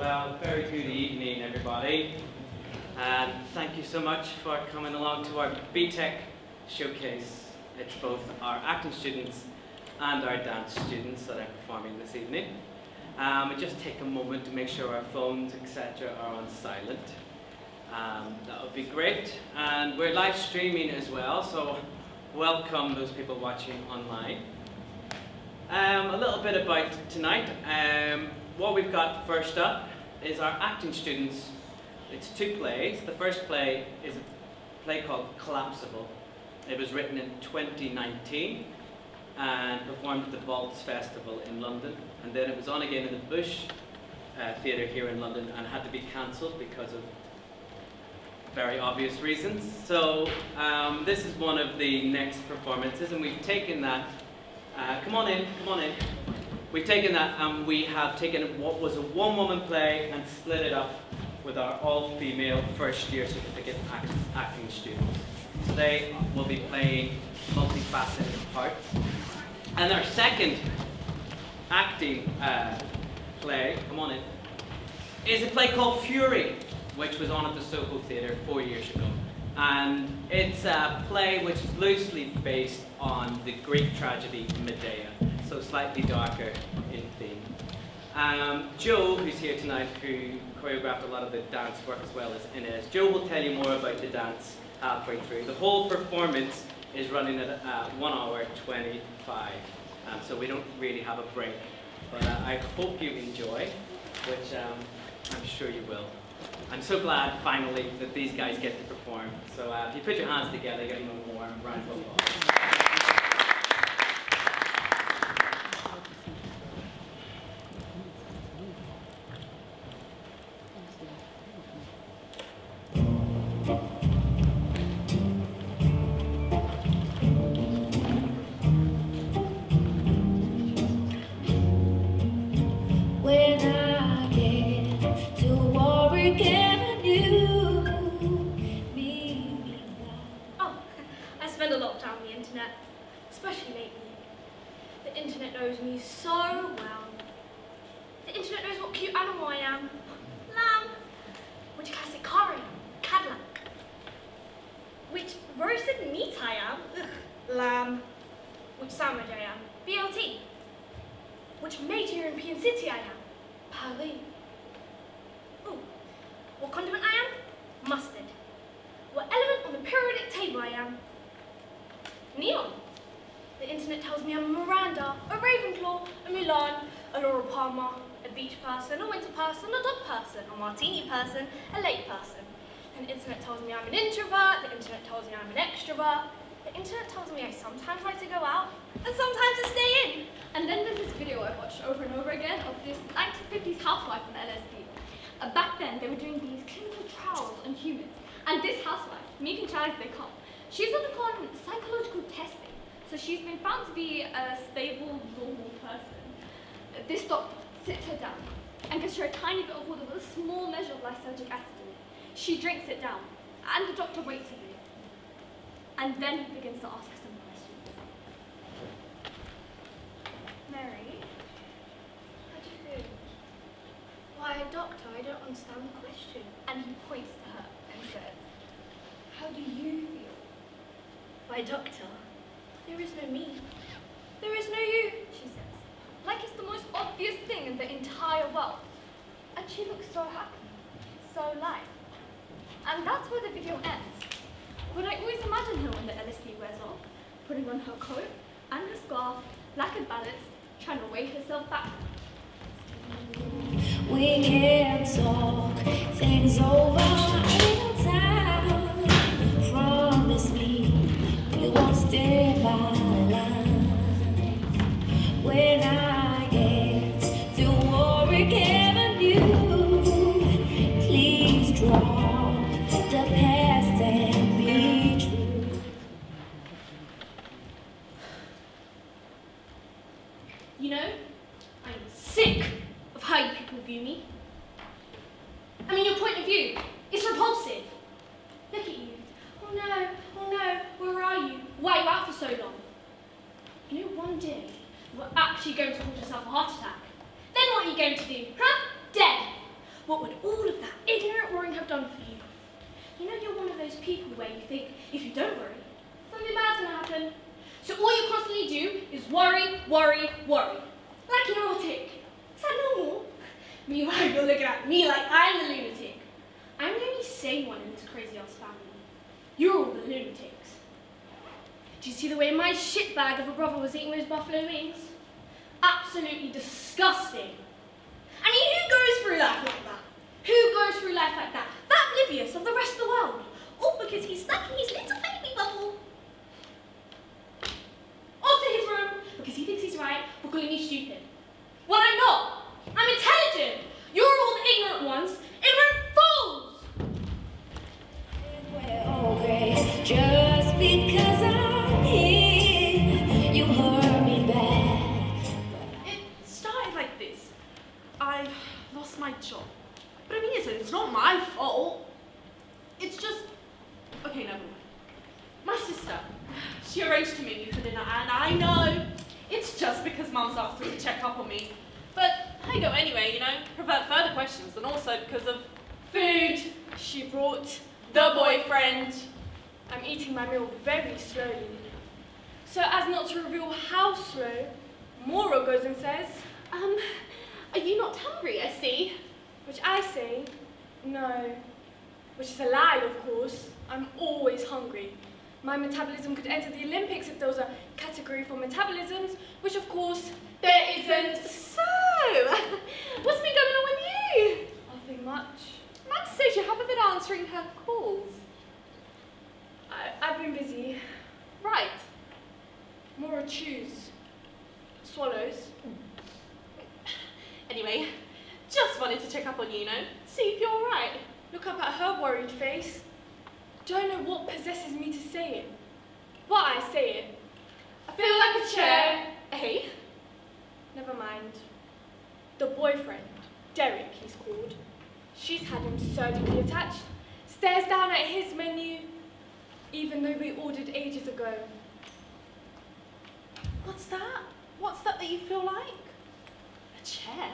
Well, very good evening, everybody. And thank you so much for coming along to our BTEC showcase. It's both our acting students and our dance students that are performing this evening. We just take a moment to make sure our phones, etc. are on silent. That would be great. And we're live streaming as well, so welcome those people watching online. A little bit about tonight. What we've got first up is our acting students. It's two plays. The first play is a play called Collapsible. It was written in 2019 and performed at the Vaults Festival in London. And then it was on again in the Bush Theatre here in London and had to be cancelled because of very obvious reasons. So this is one of the next performances, and we've taken that. Come on in. We've taken that and we have taken what was a one-woman play and split it up with our all-female first-year certificate acting students. So they will be playing multifaceted parts. And our second acting play, come on in, is a play called Fury, which was on at the Soho Theatre 4 years ago. And it's a play which is loosely based on the Greek tragedy Medea, so slightly darker in theme. Joe, who's here tonight, who choreographed a lot of the dance work as well as Inez, Joe will tell you more about the dance halfway through. The whole performance is running at 1 hour 25, so we don't really have a break. But I hope you enjoy, which I'm sure you will. I'm so glad, finally, that these guys get to perform. So if you put your hands together, give them a warm round of applause. Especially lately. The internet knows me so well. The internet knows what cute animal I am. Lamb. Which classic car I am. Cadillac. Which roasted meat I am. Ugh. Lamb. Which sandwich I am. BLT. Which major European city I am. Paris. Ooh. What condiment I am? Mustard. What element on the periodic table I am? Neon. The internet tells me I'm a Miranda, a Ravenclaw, a Mulan, a Laura Palmer, a beach person, a winter person, a dog person, a martini person, a lake person. And the internet tells me I'm an introvert, the internet tells me I'm an extrovert, the internet tells me I sometimes like to go out, and sometimes to stay in. And then there's this video I watched over and over again of this 1950s housewife on LSD. Back then, they were doing these clinical trials on humans. And this housewife, meek and shy as they come, she's undergone psychological testing. So she's been found to be a stable, normal person. This doctor sits her down and gives her a tiny bit of water with a small measure of lysergic acid in it. She drinks it down, and the doctor waits a minute. And then he begins to ask her some questions. Mary, how do you feel? Why, doctor, I don't understand the question. And he points to her and says, how do you feel? Why, doctor, there is no me. There is no you, she says, like it's the most obvious thing in the entire world. And she looks so happy, so light. And that's where the video ends. But I always imagine her when the LSD wears off, putting on her coat and her scarf, lacquered ballets, trying to weigh herself back. We can talk things over in time. Promise me you won't stay by my line. When I get to Warwick Avenue, please drop the past and be true. You know, I'm sick of how you people view me. I mean, your point of view is repulsive. Look at you. Oh no, where are you? Why are you out for so long? You know, one day, you're actually going to cause yourself a heart attack. Then what are you going to do, huh? Dead. those people where you think, if you don't worry, something bad's gonna happen. So all you constantly do is worry, worry, worry. Like a neurotic. Is that normal? Meanwhile, you're looking at me like I'm the lunatic. I'm the only sane one in this crazy-ass family. You're all the lunatics. Do you see the way my shitbag of a brother was eating those buffalo wings? Absolutely disgusting. I mean, who goes through life like that? Who goes through life like that? That oblivious of the rest of the world? All because he's stuck in his little baby bubble. Off to his room because he thinks he's right for calling me stupid. Well, I'm not. I'm intelligent. You're all the ignorant ones. Ignorant fools! We're all great. Just because I'm here, you hurt me bad. It started like this. I lost my job. But I mean, it's not my fault. It's just... Okay, never mind. My sister, she arranged to meet me for dinner, and I know it's just because Mum's asked me to check up on me. But I go anyway, you know, prevent further questions, and also because of food she brought, the boyfriend. I'm eating my meal very slowly. So as not to reveal how slow, Moro goes and says, Are you not hungry, I see? which I say, no. Which is a lie, of course. I'm always hungry. My metabolism could enter the Olympics if there was a category for metabolisms, which of course There isn't. So, what's been going on with you? nothing much. Max says you haven't been answering her calls. I've been busy. Right. Moro chews. Swallows. Anyway, just wanted to check up on you, you know, see if you're alright. Look up at her worried face. Don't know what possesses me to say it. But I say it. I feel like a chair. Hey? Never mind. The boyfriend, Derek he's called, she's had him surgically attached, stares down at his menu, even though we ordered ages ago. What's that? What's that you feel like? A chair?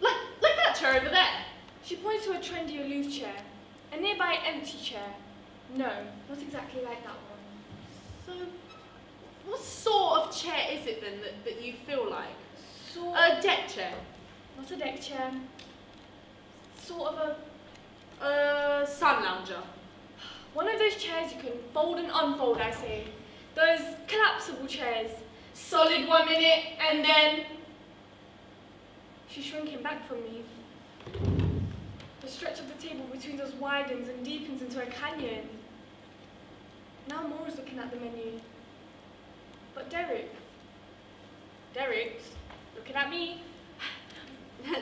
Like that chair over there? She points to a trendy aloof chair, a nearby empty chair. No, not exactly like that one. So, what sort of chair is it then that you feel like? Sort A deck chair? not a deck chair. Sort of A sun lounger? one of those chairs you can fold and unfold, I say. Those collapsible chairs. Solid 1 minute and then... She's shrinking back from me. The stretch of the table between us widens and deepens into a canyon. Now Mora's looking at the menu. But Derek's looking at me.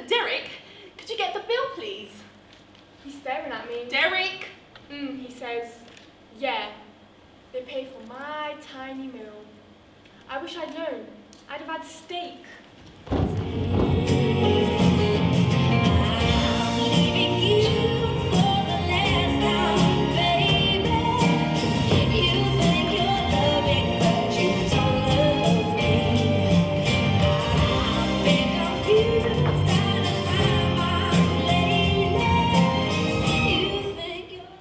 Derek, could you get the bill, please? He's staring at me. Derek! He says, yeah, they pay for my tiny meal. I wish I'd known. I'd have had steak. I'm leaving you for the last time, baby. You think you're loving, but you don't love me. I've been confused out of my mind lately. You think you're...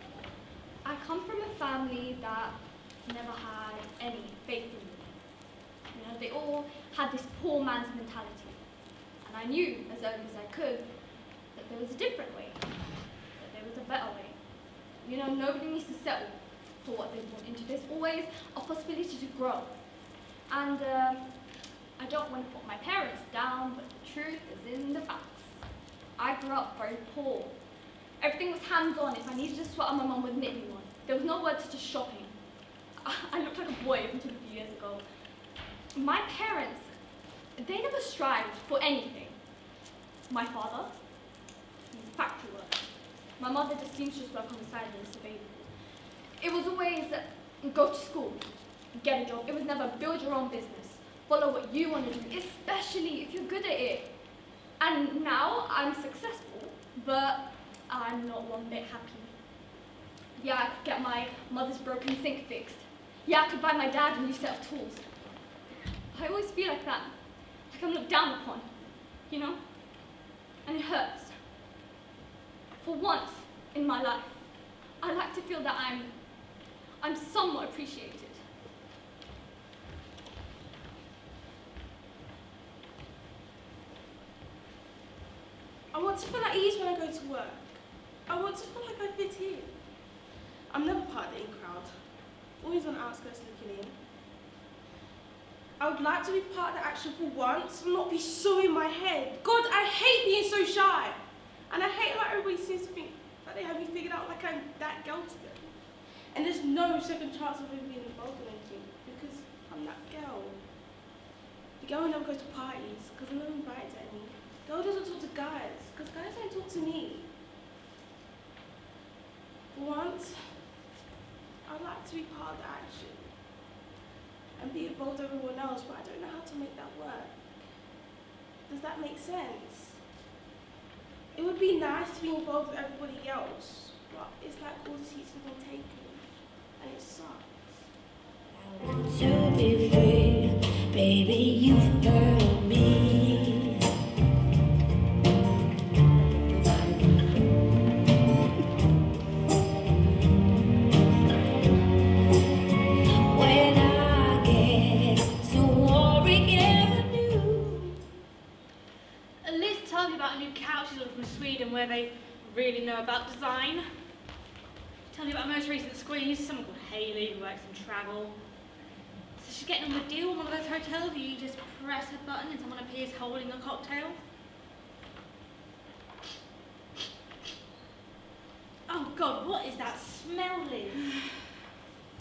I come from a family that never had any faith in me. You know, they all had this poor man's mentality. And I knew as early as I could that there was a different way, that there was a better way. You know, nobody needs to settle for what they want into. There's always a possibility to grow. And I don't want to put my parents down, but the truth is in the facts. I grew up very poor. Everything was hands-on. If I needed a sweater, my mum would knit me one. There was no word to just shopping. I looked like a boy until a few years ago. My parents, they never strived for anything. My father, he's a factory worker. My mother just seamstress work on the side and it's available. It was always go to school, get a job. It was never build your own business, follow what you want to do, especially if you're good at it. And now I'm successful, but I'm not one bit happy. Yeah, I could get my mother's broken sink fixed. Yeah, I could buy my dad a new set of tools. I always feel like that, like I'm looked down upon, you know? And it hurts. For once in my life, I like to feel that I'm somewhat appreciated. I want to feel at ease when I go to work. I want to feel like I fit in. I'm never part of the in crowd. Always on the outskirts looking in. I would like to be part of the action for once and not be so in my head. God, I hate being so shy. And I hate how everybody seems to think that they have me figured out like I'm that girl to them. And there's no second chance of me being involved in anything because I'm that girl. The girl who never goes to parties because I'm never invited to any. The girl who doesn't talk to guys because guys don't talk to me. For once, I'd like to be part of the action and be involved with everyone else, but I don't know how to make that work. Does that make sense? It would be nice to be involved with everybody else, but it's like all the seats have been taken, and it sucks. I want to be free, baby, you've heard me. When I get to Warwick Avenue. Liz told me about a new couch she's ordered from Sweden where they really know about design. Tell me about her most recent squeeze, someone called Hayley who works in travel. So she's getting on the deal in one of those hotels where you just press a button and someone appears holding a cocktail. Oh God, what is that smell, Liz?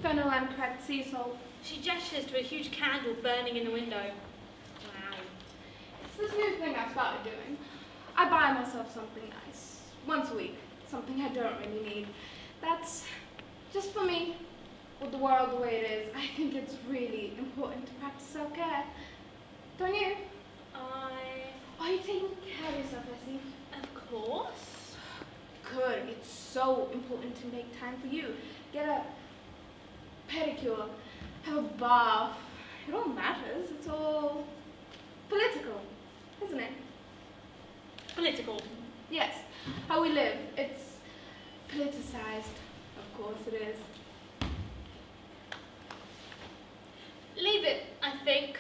Fennel and cracked sea salt. She gestures to a huge candle burning in the window. Wow. It's this new thing I started doing. I buy myself something nice, once a week, something I don't really need. That's just for me. With the world the way it is, I think it's really important to practice self-care. Don't you? Are you taking care of yourself, Essie? Of course. Good. It's so important to make time for you. Get a pedicure, have a bath. It all matters. It's all political, isn't it? Political. Yes. How we live. It's politicized. Of course it is. Leave it, I think.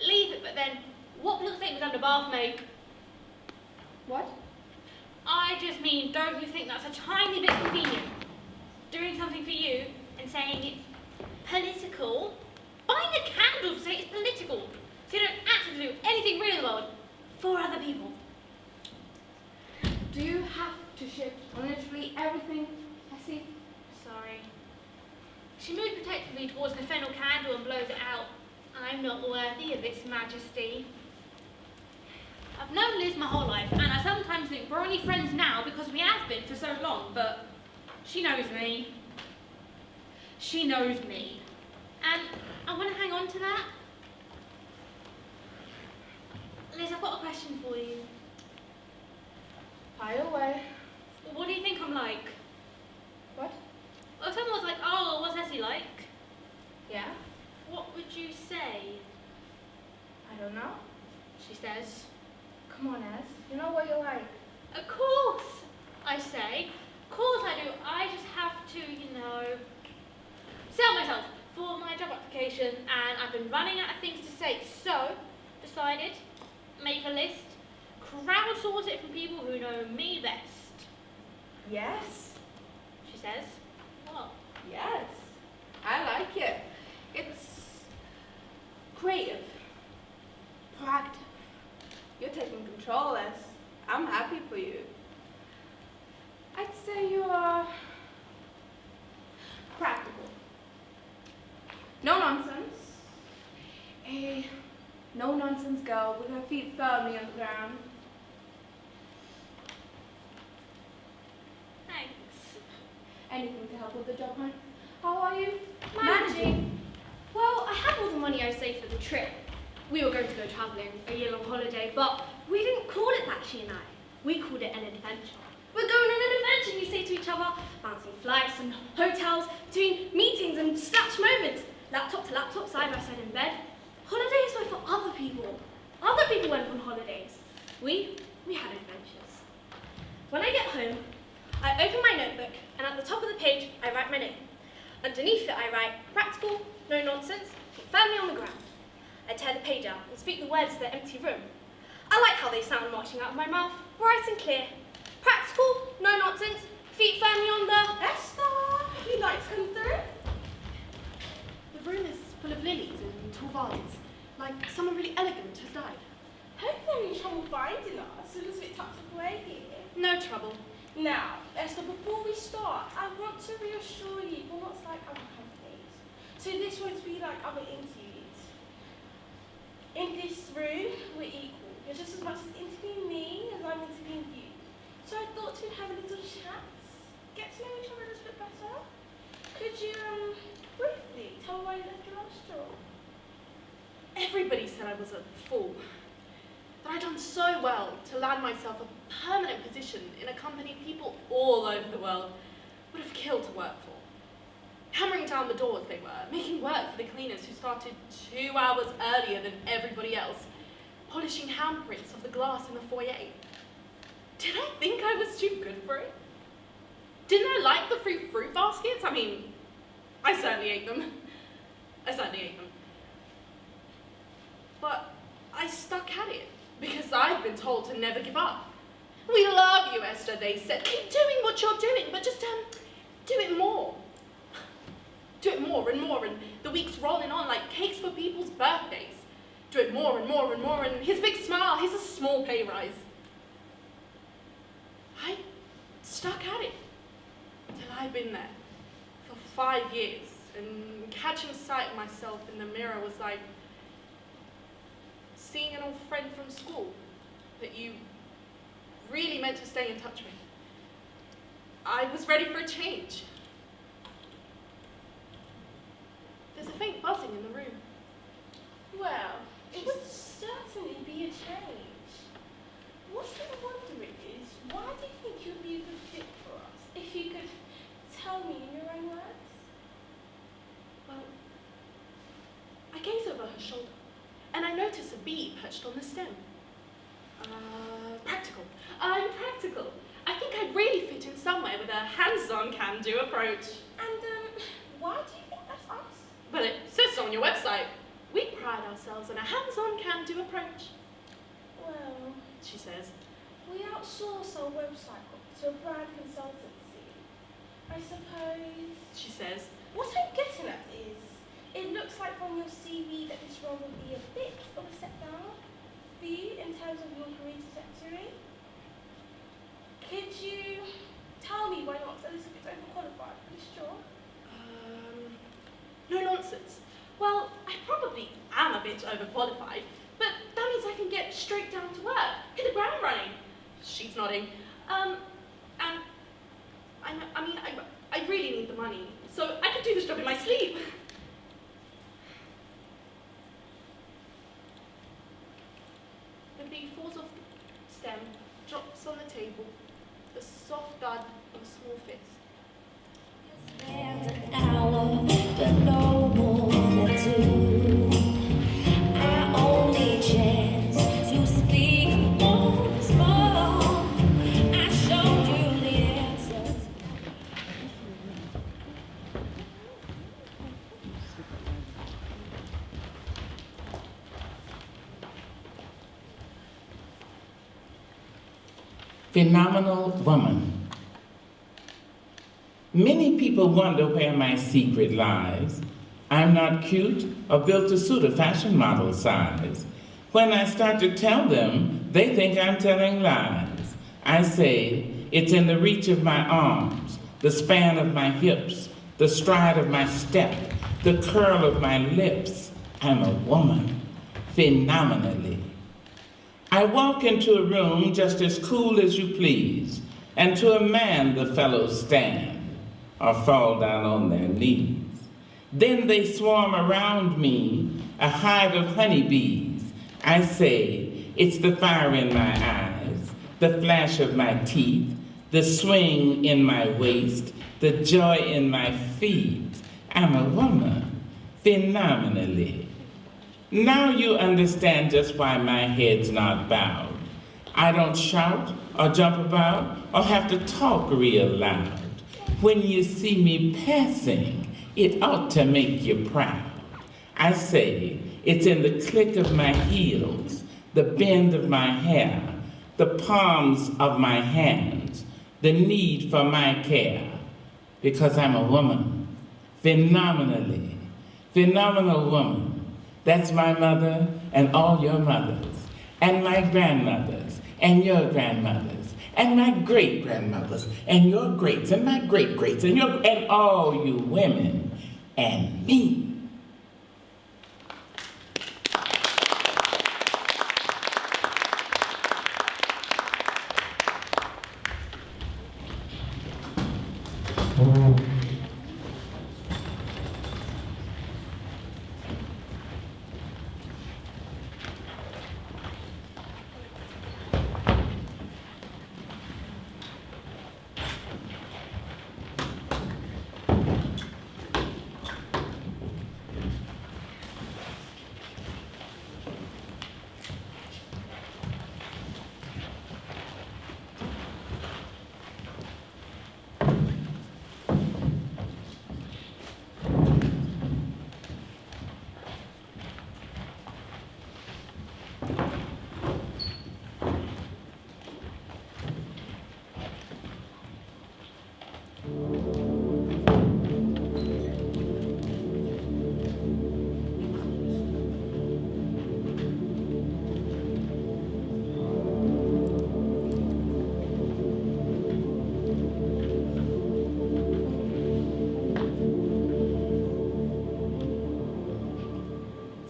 Leave it, but then what will the statement under bath make? What? I just mean, don't you think that's a tiny bit convenient? Doing something for you and saying it's political? Buying a candle to say it's political, so you don't actually do anything real in the world for other people. Do you have to shift on literally everything, Essie? Sorry. She moves protectively towards the fennel candle and blows it out. I'm not worthy of its majesty. I've known Liz my whole life, and I sometimes think we're only friends now because we have been for so long, but she knows me. She knows me. And I want to hang on to that. Liz, I've got a question for you. Fire away. What do you think I'm like? What? Well, if someone was like, oh, what's Essie like? Yeah? What would you say? I don't know. She says. Come on, Es. You know what you're like. Of course, I say. Of course I do. I just have to, sell myself for my job application, and I've been running out of things to say. So, decided, make a list, crowdsource it from people who know me best. Yes? She says. What? Yes. I like it. It's creative. Proactive. You're taking control, Es. I'm happy for you. I'd say you are practical. No nonsense. A no-nonsense girl with her feet firmly on the ground. Thanks. Anything to help with the job hunt. How are you? Managing. Well, I have all the money I saved for the trip. We were going to go travelling, a year-long holiday, but we didn't call it that, she and I. We called it an adventure. We're going on an adventure, we say to each other, bouncing flights and hotels, between meetings and snatch moments, laptop to laptop, side by side in bed. Holidays were for other people. Other people went on holidays. We had adventures. When I get home, I open my notebook and at top of the page, I write my name. Underneath it, I write practical, no nonsense, keep firmly on the ground. I tear the page out and speak the words to the empty room. I like how they sound marching out of my mouth, bright and clear. Practical, no nonsense, feet firmly on the... Esther, you'd like to come through? The room is full of lilies and tall vases, like someone really elegant has died. Hope you're having trouble finding us. It looks a bit tucked away here. No trouble. Now, Esther, before we start, I want to reassure you we're not like other companies. So this won't be like other interviews. In this room, we're equal. You're just as much as interviewing me as I'm interviewing you. So I thought we'd have a little chat, get to know each other a little bit better. Could you, briefly tell me why you left your last job? Everybody said I was a fool. That I'd done so well to land myself a permanent position in a company people all over the world would have killed to work for. Hammering down the doors they were, making work for the cleaners who started 2 hours earlier than everybody else, polishing handprints of the glass in the foyer. Did I think I was too good for it? Didn't I like the free fruit baskets? I mean, I certainly ate them. But I stuck at it. Because I've been told to never give up. We love you, Esther, they said. Keep doing what you're doing, but just do it more. Do it more and more, and the weeks rolling on like cakes for people's birthdays. Do it more and more and more, and his big smile, here's a small pay rise. I stuck at it till I'd been there for 5 years, and catching sight of myself in the mirror was like seeing an old friend from school that you really meant to stay in touch with. I was ready for a change. There's a faint buzzing in the room. Well, it would certainly be a change. What's I'm wondering is, why do you think you'd be a good fit for us? If you could tell me in your own words. Well, I gaze over her shoulder, and I notice a bee perched on the stem. Practical. I'm practical. I think I'd really fit in somewhere with a hands-on can-do approach. And, why do you think that's us? But it says so on your website. We pride ourselves on a hands-on can-do approach, Well, she says. we outsource our website to a brand consultancy. I suppose. She says. What I'm getting at is, it looks like from your CV that this role will be a bit of a step down for you in terms of your career trajectory. Could you tell me why not a little bit overqualified for this job? No nonsense. Well, I probably am a bit overqualified, but that means I can get straight down to work, hit the ground running. She's nodding. And I really need the money, so I could do this job in my sleep. The bee falls off the stem, drops on the table, the soft thud of a small fist. Spend an hour, but no more than two. Our only chance to speak once more. I showed you the answers. Phenomenal woman. Many people wonder where my secret lies. I'm not cute or built to suit a fashion model size. When I start to tell them, they think I'm telling lies. I say, it's in the reach of my arms, the span of my hips, the stride of my step, the curl of my lips. I'm a woman, phenomenally. I walk into a room just as cool as you please, and to a man the fellows stand or fall down on their knees. Then they swarm around me, a hive of honeybees. I say, it's the fire in my eyes, the flash of my teeth, the swing in my waist, the joy in my feet. I'm a woman, phenomenally. Now you understand just why my head's not bowed. I don't shout or jump about or have to talk real loud. When you see me passing, it ought to make you proud. I say, it's in the click of my heels, the bend of my hair, the palms of my hands, the need for my care. Because I'm a woman, phenomenal woman. That's my mother and all your mothers, and my grandmothers, and your grandmothers, and my great-grandmothers, and your greats, and my great-greats, and all you women, and me.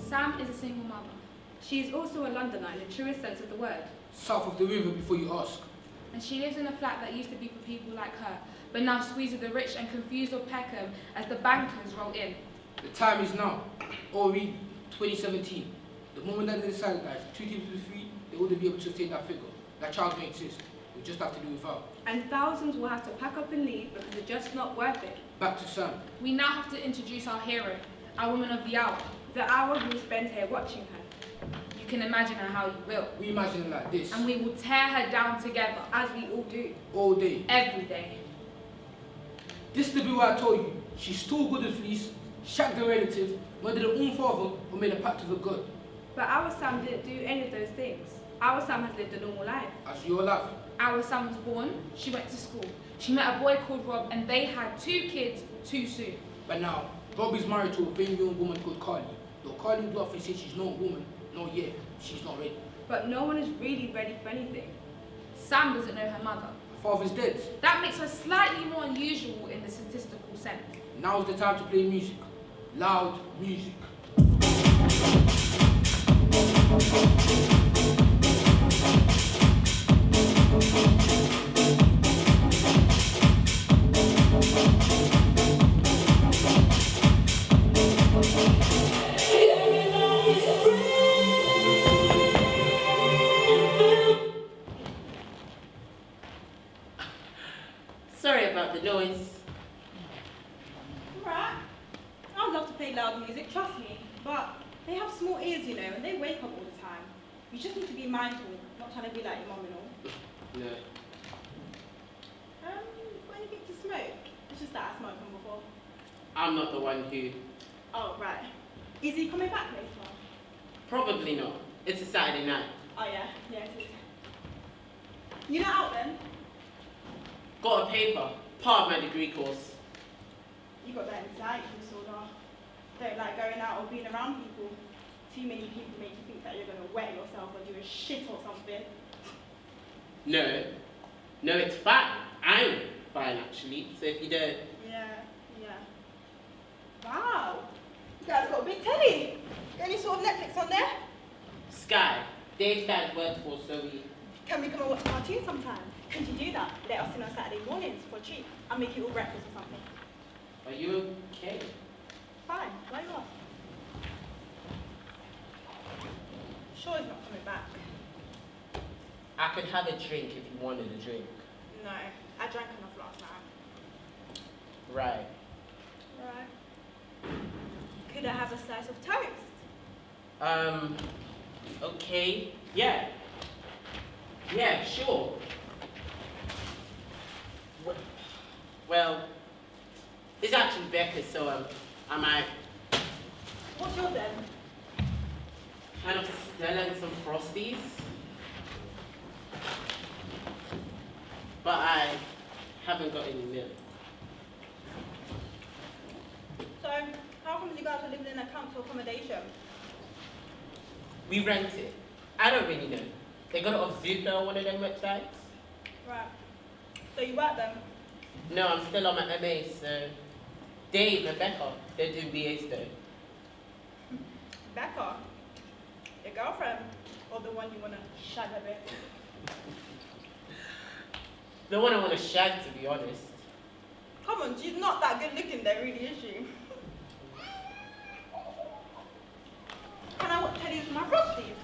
Sam is a single mother. She is also a Londoner in the truest sense of the word. South of the river before you ask. And she lives in a flat that used to be for people like her, but now squeezes the rich and confused of Peckham as the bankers roll in. The time is now, or really, 2017. The moment that they decided that if 2 kids were free, they wouldn't be able to sustain that figure. That child may exist. We just have to do without. And thousands will have to pack up and leave because it's just not worth it. Back to Sam. We now have to introduce our hero, our woman of the hour. The hour we'll spend here watching her. You can imagine her how you will. We imagine it like this. And we will tear her down together. As we all do. All day. Every day. This is the bill I told you. She's too good as fleece, shagged a relative, murdered her own father, or made a pact with a god. But our Sam didn't do any of those things. Our Sam has lived a normal life. As your life. Our Sam was born, she went to school. She met a boy called Rob and they had 2 kids too soon. But now, Rob is married to a very young woman called Carly. Though Carly would often say she's not a woman, no yet, she's not ready. But no one is really ready for anything. Sam doesn't know her mother. Her father's dead. That makes her slightly more unusual in the statistical sense. Now's the time to play music. Loud music. Sorry about the noise. Right. I'd love to play loud music, trust me. But they have small ears, you know, and they wake up all the time. You just need to be mindful, not trying to be like your mum and all. No. Got anything to smoke? It's just that I smoked from before. I'm not the one who... Oh, right. Is he coming back later on? Probably not. It's a Saturday night. Oh, yeah. Yeah, it is. You're not out then? Got a paper. Part of my degree course. You got that anxiety disorder. Don't like going out or being around people. Too many people make you think that you're going to wet yourself or do a shit or something. No. No, it's fine. I'm fine, actually. So if you don't... Yeah. Wow. You guys got a big telly. Got any sort of Netflix on there? Sky. Dave's dad worked for, so we... Can we come and watch a cartoon sometime? Could you do that? Let us in on Saturday mornings for a treat. I'll make you all breakfast or something. Are you okay? Fine. Why you ask? Sure he's not coming back. I could have a drink if you wanted a drink. No, I drank enough last night. Right. Right. Could I have a slice of toast? Okay. Yeah. Yeah, sure. Well, It's actually Becca, so I might What's yours then? kind of Stella and some Frosties. But I haven't got any milk. So, how come you guys are living in a council accommodation? We rent it. I don't really know. They got it off Zoopla or one of them websites. Right. So you work them? No, I'm still on my MA, so Dave and Becca, they're doing BA still. Becca? Your girlfriend? Or the one you want to shag a bit? The one I want to shag, to be honest. Come on, she's not that good looking there, really, is she? Can I tell you my Frosties?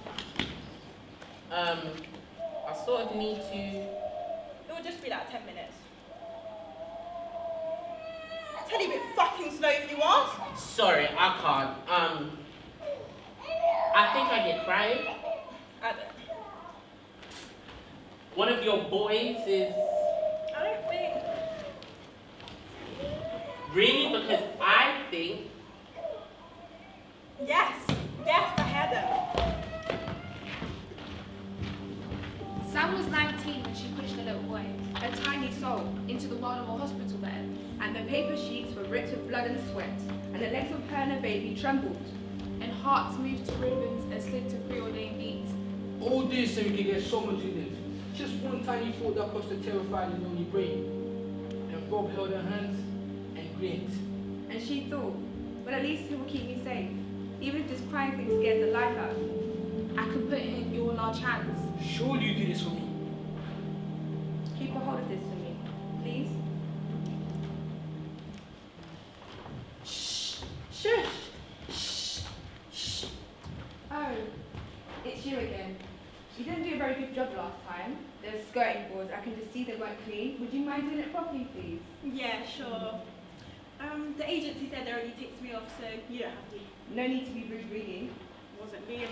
I sort of need to... It will just be like 10 minutes. Tell you a bit fucking slow if you want. Sorry, I can't. I think I get crying. I don't. One of your boys is... I don't think. Really? Because I think... Yes, I had them. Sam was 19 when she pushed a little boy, a tiny soul, into the world of a hospital bed. And the paper sheets were ripped with blood and sweat, and the legs of her and her baby trembled. And hearts moved to ribbons and slid to preordained beats. All this so we could get someone to live. Just one tiny thought that crossed the terrified and lonely brain. And Bob held her hands and grinned. And she thought, well, at least he will keep me safe. Even if this crying thing scares the life out of me. I can put it in your large hands. Surely you do this for me. Keep a hold of this for me, please. Shush. Oh, it's you again. You didn't do a very good job last time. There's skirting boards. I can just see they weren't clean. Would you mind doing it properly, please? Yeah, sure. The agency said they already ticked me off, so you don't have to. No need to be rude, really. Wasn't me.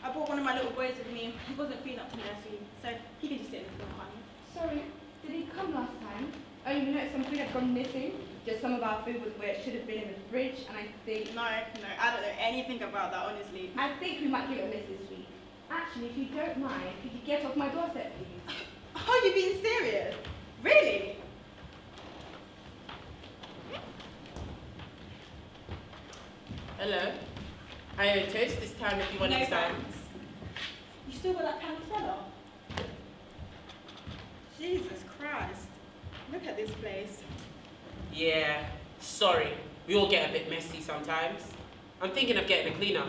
I brought one of my little boys with me. He wasn't feeling up to nursery, so he can just sit in the corner. Sorry, did he come last time? Only we noticed some food had gone missing. Just some of our food was where it should have been in the fridge, and I think... No, I don't know anything about that, honestly. I think we might give it a miss this week. Actually, if you don't mind, could you get off my doorstep, please? Are you being serious? Really? Hello. I owe toast this time if you want No to sign. thanks. You still got that kind of fella? Jesus Christ. Look at this place. Yeah, sorry. We all get a bit messy sometimes. I'm thinking of getting a cleaner.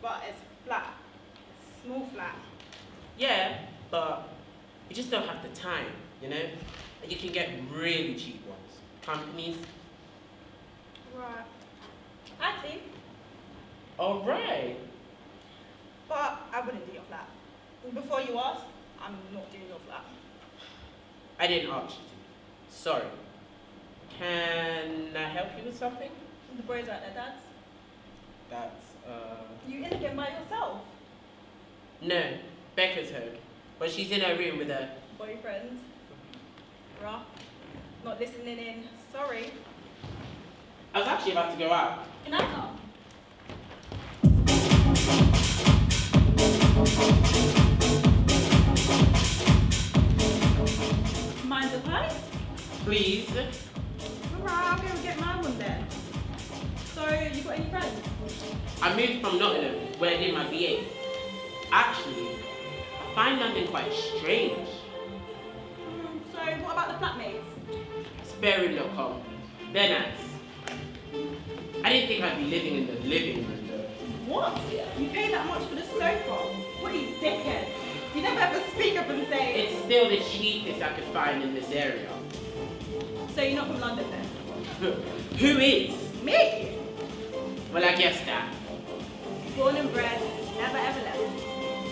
But it's flat. It's small flat. Yeah, but you just don't have the time, you know? And you can get really cheap ones. Companies. Right. Actually, All right. but I wouldn't do your flat. Before you ask, I'm not doing your flat. I didn't ask you to. Sorry. Can I help you with something? The boys are at their dad's. That's, You in again by yourself? No, Becca's home. But she's in her room with her. Boyfriend. Bruh. Not listening in. Sorry. I was actually about to go out. Can I come? Mind the pipe? Please. Alright, I'll go and get my one then. So, you got any friends? I moved from Nottingham, where I did my BA. Actually, I find London quite strange. So, what about the flatmates? Spareroom.com. They're nice. I didn't think I'd be living in the living room though. What? You pay that much for the sofa? What are you, dickhead? You never ever speak up and say... It's still the cheapest I could find in this area. So you're not from London then? Who is? Me? Well, I guess that. Born and bred, never ever left.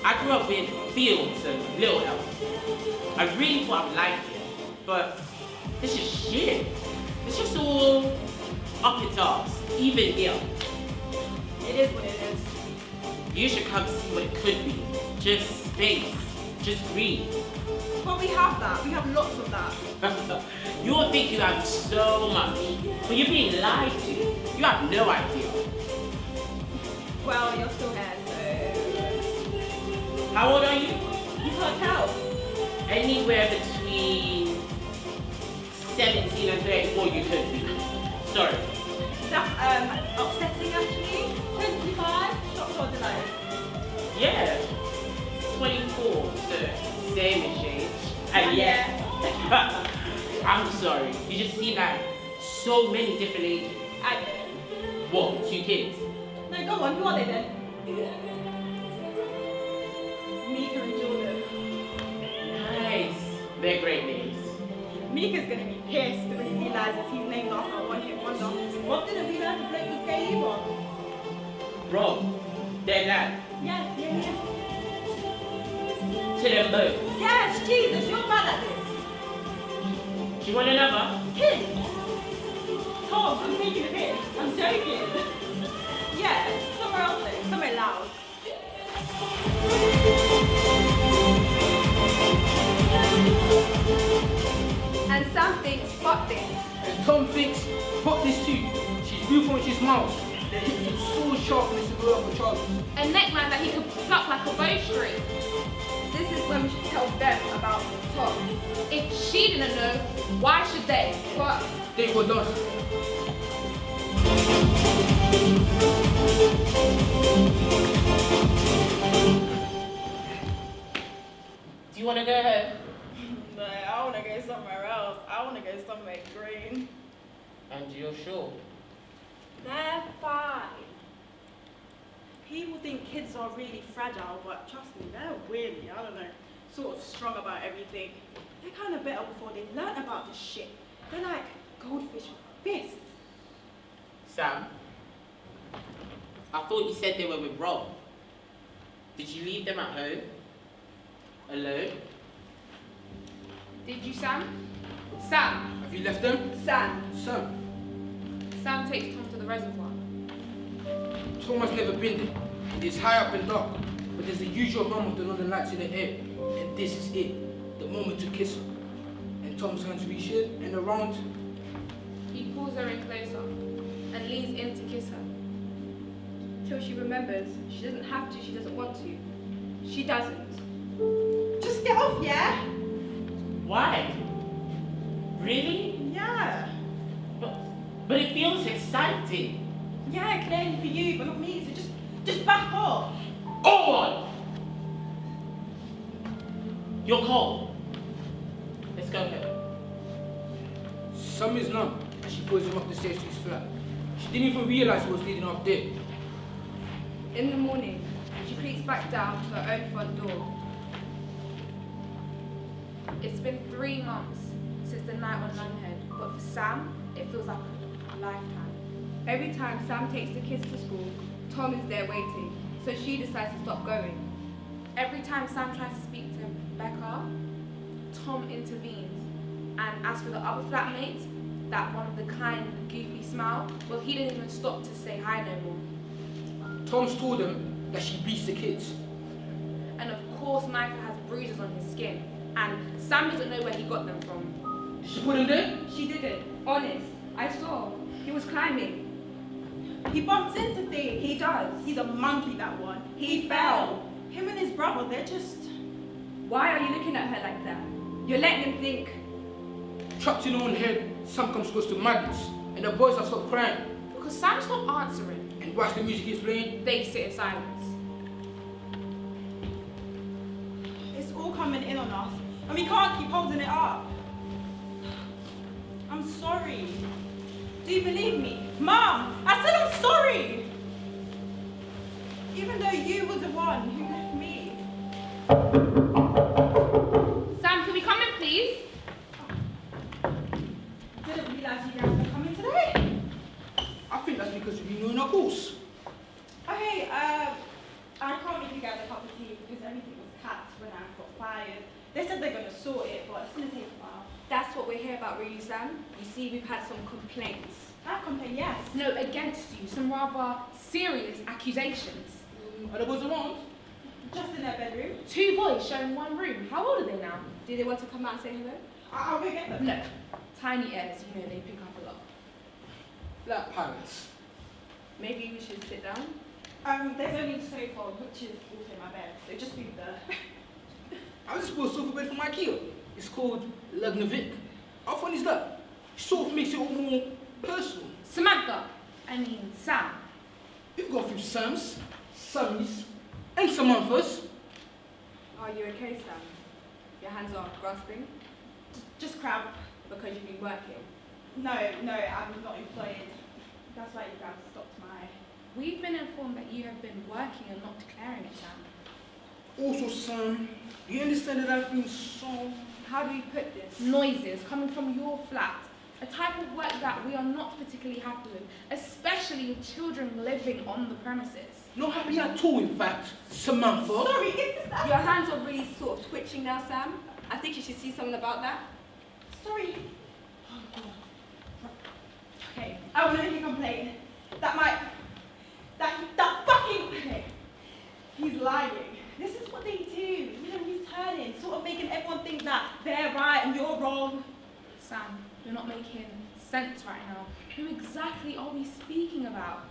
I grew up in fields and little else. I really thought I'd like it, but this is shit. It's just all up its arse, even here. It is what it is. You should come see what it could be. Just space, just green. Well, we have that. We have lots of that. You all think you have so much, but you're being lied to. You have no idea. Well, you're still here, so... How old are you? You can't tell. Anywhere between 17 and 34 you could be. Sorry. That's upsetting, actually. 25? Shocked or delighted? Yeah. 24, so same-ish age. And yeah. I'm sorry. You just seem like so many different ages. I get it. What, 2 kids? No, go on. Who are they then? Mika and Jordan. Nice. They're great names. Mika's gonna be pissed when he realizes he's named after a one-hit wonder. Rob didn't realize the bloke was gay either. Rob, their dad. Yeah. To them both. Yes, Jesus, you're bad at this. Do you want another? Kid! Tom, I'm taking a piss. I'm joking. Yeah, somewhere else though. Somewhere loud. And Sam thinks, fuck this. And Tom thinks, fuck this too. She's beautiful when she smiles. The hips are so sharp and it's a girl for Charlie. A neckline that he could pluck like a bowstring. This is when we should tell them about Tom. If she didn't know, why should they? But They were done. Do you want to go home? No, I want to go somewhere else. I want to go somewhere green. And you're sure? They're fine. People think kids are really fragile, but trust me, they're really, I don't know, sort of strong about everything. They're kind of better before they've learnt about this shit. They're like goldfish with fists. Sam, I thought you said they were with Rob. Did you leave them at home? Alone? Did you, Sam? Sam. Have you left them? Sam. Sam. Sam takes Tom to the reservoir. Tom has never been there. It is high up and dark, but there's the usual hum of the northern lights in the air. And this is it, the moment to kiss her. And Tom's hands reach in and around. He pulls her in closer and leans in to kiss her. Till she remembers she doesn't have to, she doesn't want to. She doesn't. Just get off, yeah? Why? Really? Yeah. But it feels exciting. Yeah, clearly for you, but not me, so just back off. Oh, on! You're cold. Let's go home. Sam is numb as she pulls him up the stairs to his flat. She didn't even realize he was leading up there. In the morning, she creeps back down to her own front door. It's been 3 months since the night on Lunghead, but for Sam, it feels like a lifetime. Every time Sam takes the kids to school, Tom is there waiting, so she decides to stop going. Every time Sam tries to speak to Becca, Tom intervenes. And as for the other flatmates, that one with the kind, goofy smile, well, he didn't even stop to say hi no more. Tom's told them that she beats the kids. And of course, Michael has bruises on his skin, and Sam doesn't know where he got them from. Did she put him there? She didn't. Honest. I saw. He was climbing. He bumps into things. He does. He's a monkey, that one. He fell. Him and his brother, they're just... Why are you looking at her like that? You're letting him think. Trapped in her own head, Sam comes close to madness, and the boys have stopped crying. Because Sam stopped answering. And whilst the music is playing, They sit in silence. It's all coming in on us, and we can't keep holding it up. I'm sorry. Do you believe me? Mom, I said I'm sorry! Even though you were the one who left me. Sam, can we come in, please? Didn't realize you guys were coming today. I think that's because we've been doing our course. Okay, I can't make you guys a cup of tea because everything was capped when I got fired. They said they're going to sort it, but it's going to take a while. That's what we're here about, really, Sam. You see, we've had some complaints. I complain, yes. No, against you. Some rather serious accusations. Are the boys around? Just in their bedroom. 2 boys sharing 1 room. How old are they now? Do they want to come out and say hello? I'll go get them. Look, tiny ears, you know, they pick up a lot. Black pirates. Maybe we should sit down. There's only a sofa, which is also my bed, so just leave there. I just bought a sofa bed from IKEA. It's called Lugnovic. How fun is that? Sort of makes it all more personal. Samantha, I mean Sam. We've got a few Sams, Sammies, and Samanthas. Are you okay, Sam? Your hands are grasping? Just crab. Because you've been working. No, I'm not employed. That's why you guys stopped my... We've been informed that you have been working and not declaring it, Sam. Also, Sam, you understand that I've been so... How do we put this? Noises coming from your flat. A type of work that we are not particularly happy with, especially with children living on the premises. Not happy at all, in fact, Samantha. Sorry, is this... Your hands are really sort of twitching now, Sam. I think you should see something about that. Sorry. Okay, I want to make a complaint. That fucking... Okay. He's lying. This is what they do. You know, he's turning, sort of making everyone think that they're right and you're wrong. Sam, you're not making sense right now. Who exactly are we speaking about?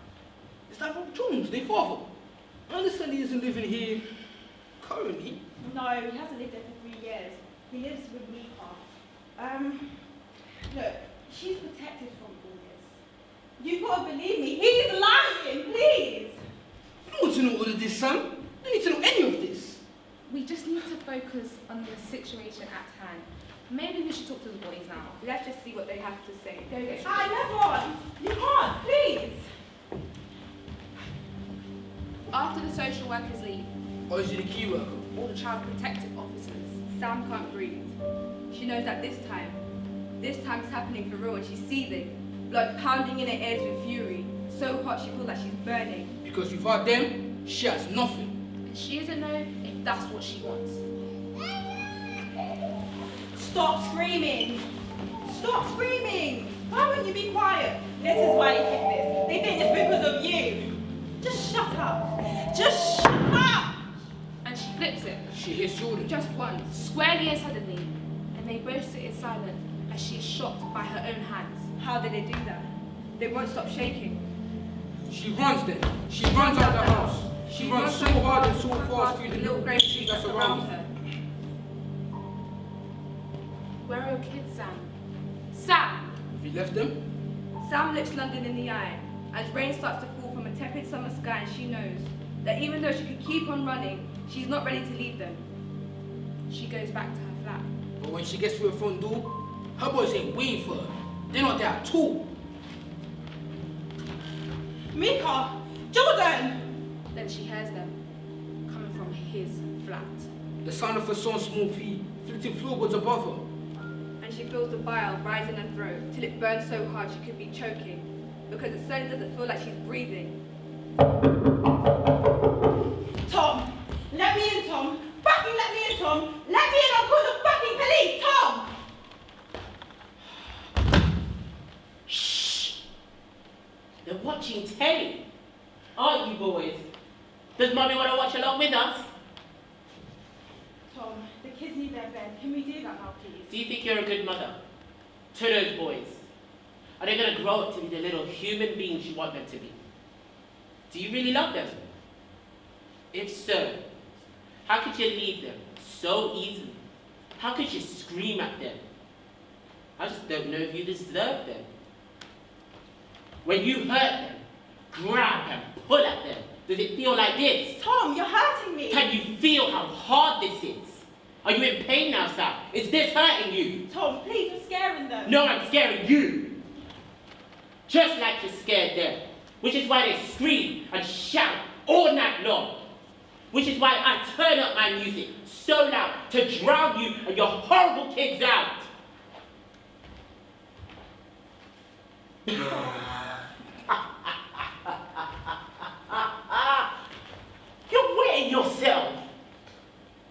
Is that Rob Jones, their father? I understand he isn't living here currently. No, he hasn't lived there for 3 years. He lives with Mika. Look, she's protected from all this. You've got to believe me. He's lying, please. You don't want to know all of this, Sam. You don't need to know any of this. We just need to focus on the situation at hand. Maybe we should talk to the boys now. Let's just see what they have to say. Go. I never. You can't, please. After the social workers leave, Or is he the key worker? all the child protective officers. Sam can't breathe. She knows that this time is happening for real and she's seething. Blood pounding in her ears with fury. So hot she feels like she's burning. Because without them, she has nothing. And she doesn't know if that's what she wants. Stop screaming. Stop screaming. Why wouldn't you be quiet? This is why you think this. They think it's because of you. Just shut up. Just shut up. And she flips it, She hits Jordan. just once, squarely and suddenly, and they both sit in silence as she is shot by her own hands. How did they do that? They won't stop shaking. She runs then. She runs out the house. She runs so hard and so fast through the little grave trees that's around her. Where are your kids, Sam? Sam! Have you left them? Sam looks London in the eye as rain starts to fall from a tepid summer sky and she knows that even though she could keep on running, she's not ready to leave them. She goes back to her flat. But when she gets to her front door, her boys ain't waiting for her. They're not there at all. Mika. Jordan. Then she hears them coming from his flat. The sound of her son's small feet flitting floorboards above her. And she feels the bile rise in her throat till it burns so hard she could be choking because it certainly doesn't feel like she's breathing. Tom. Let me in, Tom. Fucking let me in, Tom. Let me in. I'll call the fucking police. Tom. Shh! They're watching telly, aren't you boys? Does Mommy want to watch along with us? Tom, the kids need their bed. Can we do that now, please? Do you think you're a good mother to those boys? Are they going to grow up to be the little human beings you want them to be? Do you really love them? If so, how could you leave them so easily? How could you scream at them? I just don't know if you deserve them. When you hurt them, grab and pull at them, does it feel like this? Tom, you're hurting me. Can you feel how hard this is? Are you in pain now, Sam? Is this hurting you? Tom, please, you're scaring them. No, I'm scaring you. Just like you scared them. Which is why they scream and shout all night long. Which is why I turn up my music so loud to drown you and your horrible kids out. You're wetting yourself.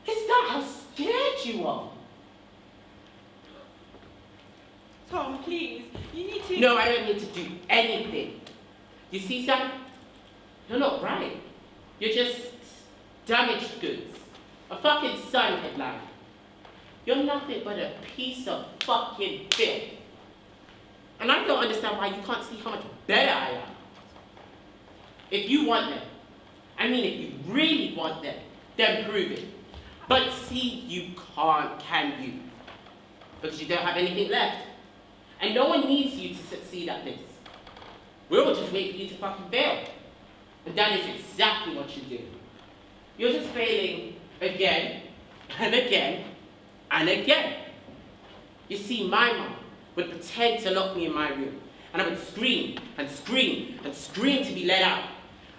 Is that how scared you are? Tom, please, you need to... No, I don't need to do anything. You see, Sam? You're not right. You're just damaged goods, a fucking Sun headline. You're nothing but a piece of fucking filth. And I don't understand why you can't see how much better I am. If you want them, I mean if you really want them, then prove it. But see, you can't, can you? Because you don't have anything left. And no one needs you to succeed at this. We'll just wait for you to fucking fail. And that is exactly what you do. You're just failing again, and again, and again. You see, my mom would pretend to lock me in my room, and I would scream, and scream, and scream to be let out.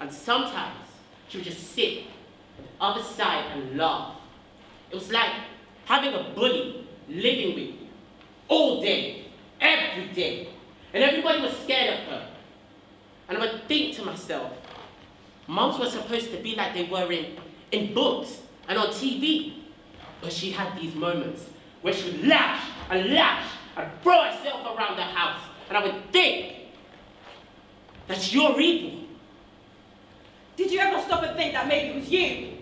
And sometimes, she would just sit on the other side and laugh. It was like having a bully living with you all day, every day. And everybody was scared of her. And I would think to myself, moms were supposed to be like they were in books and on TV. But she had these moments where she would lash and throw herself around the house. And I would think, that's your evil. Did you ever stop and think that maybe it was you?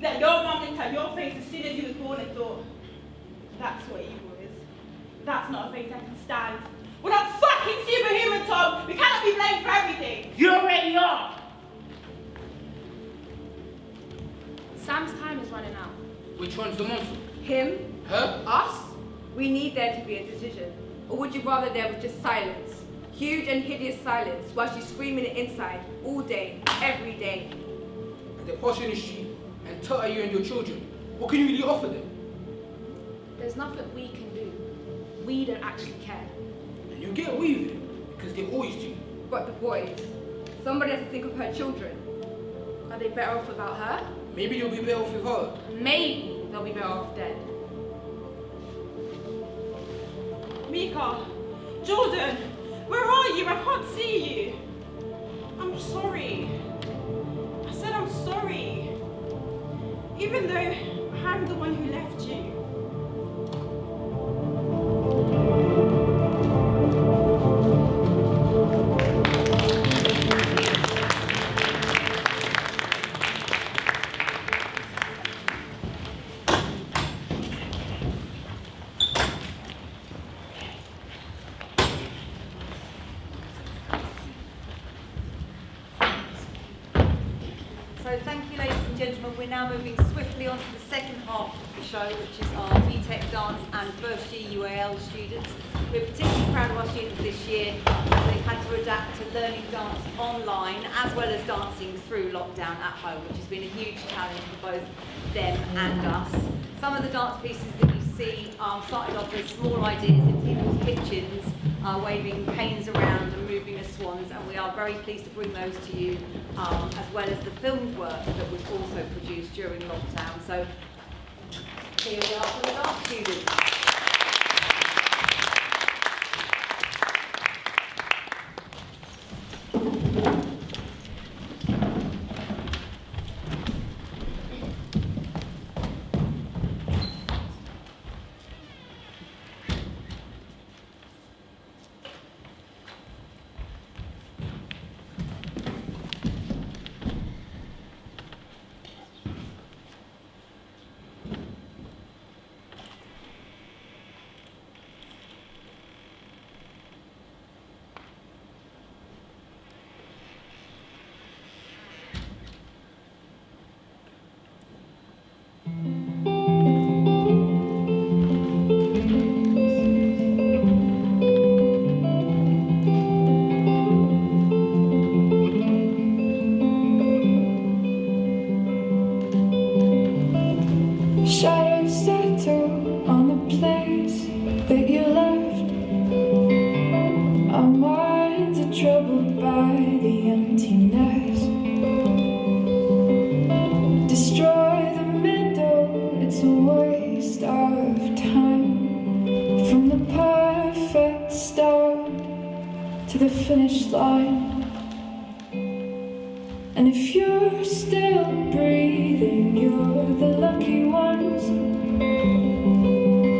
That your mum looked at your face as soon as you was born and thought, that's what evil is. That's not a face I can stand. We're not fucking superhuman, Tom. We cannot be blamed for everything. You already are. Sam's time is running out. Which one's the monster? Him? Her? Us? We need there to be a decision. Or would you rather there was just silence? Huge and hideous silence while she's screaming it inside all day, every day. And they're passing the street and tell you and your children. What can you really offer them? There's nothing we can do. We don't actually care. And you get away with it because they always do. But the boys, somebody has to think of her children. Are they better off without her? Maybe you'll be better off with her. Maybe they'll be better off dead. Mika, Jordan, where are you? I can't see you. I'm sorry. I said I'm sorry. Even though I'm the one who left you. So thank you, ladies and gentlemen. We're now moving swiftly on to the second half of the show, which is our BTEC dance and first year UAL students. We're particularly proud of our students this year as they've had to adapt to learning dance online as well as dancing through lockdown at home, which has been a huge challenge for both them and us. Some of the dance pieces that you see started off as small ideas in people's kitchens, waving canes around and moving as swans, and we are very pleased to bring those to you, as well as the filmed work that was also produced during lockdown. So here we are for the dance students. Shadows settle on the place that you left. Our minds are troubled by the emptiness. Destroy the middle, it's a waste of time. From the perfect start to the finish line. And if you're still breathing, you're the lucky ones.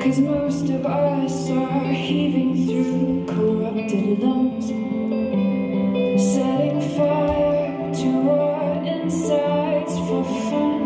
'Cause most of us are heaving through corrupted lungs, setting fire to our insides for fun.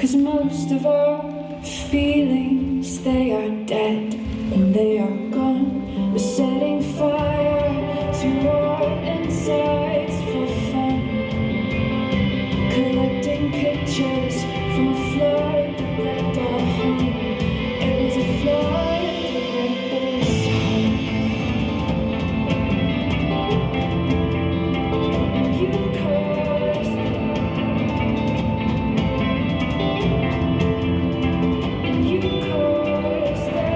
'Cause most of our feelings, they are dead and they are gone. We're setting fire to our insides for fun, collecting pictures from a flood that wrecked our home. It was a flood that wrecked this home. And you cursed it. And you cursed it.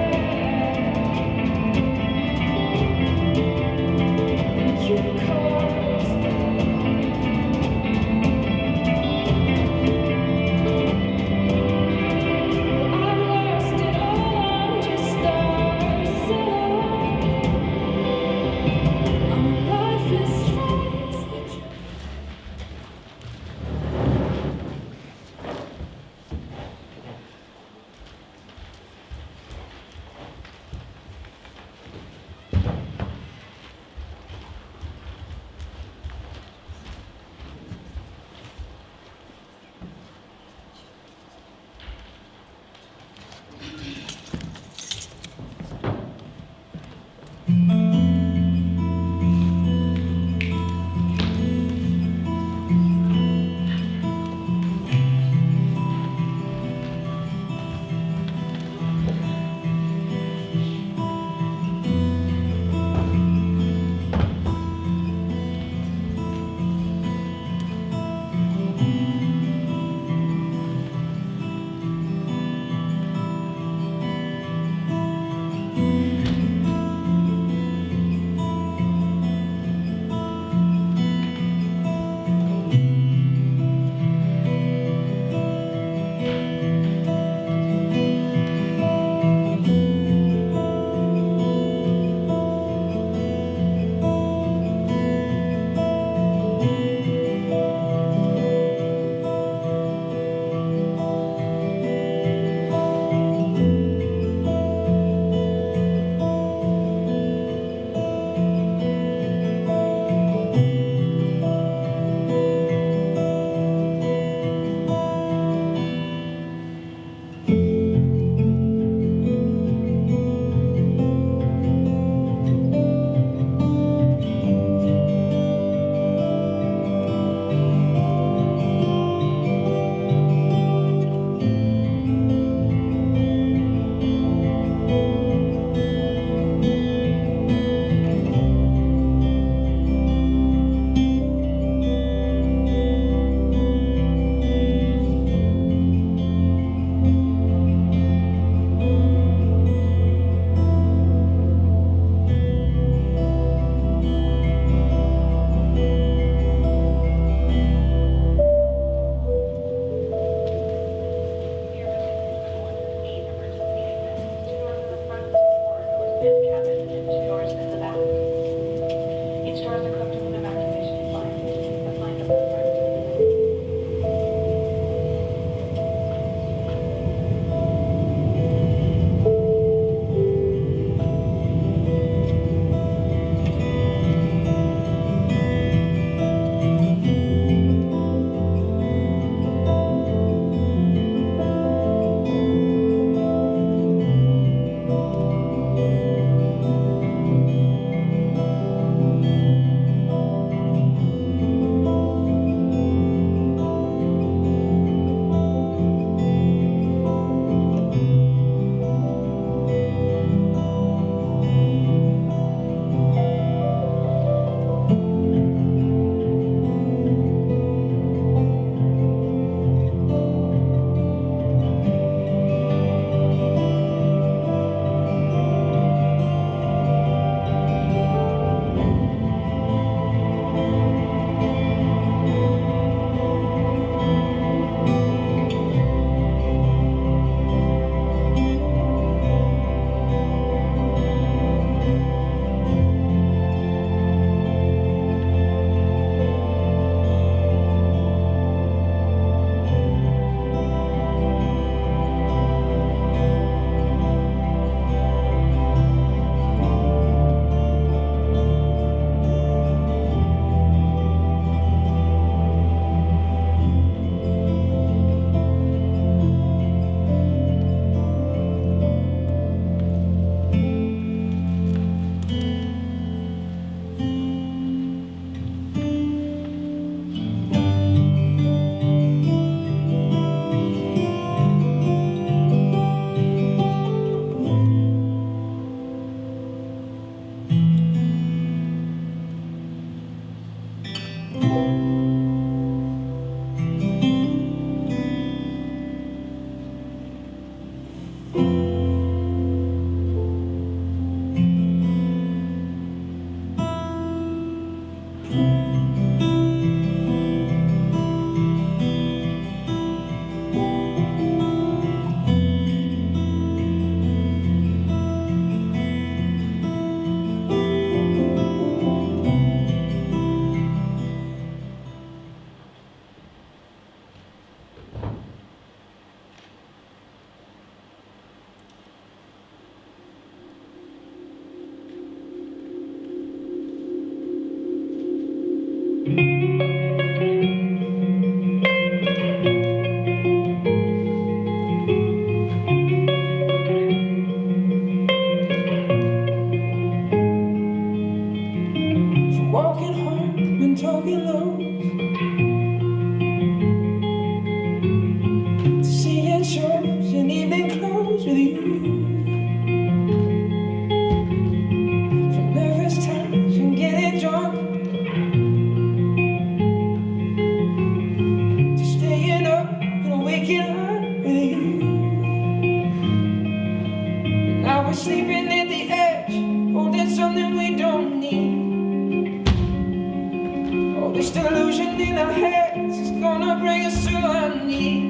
I need.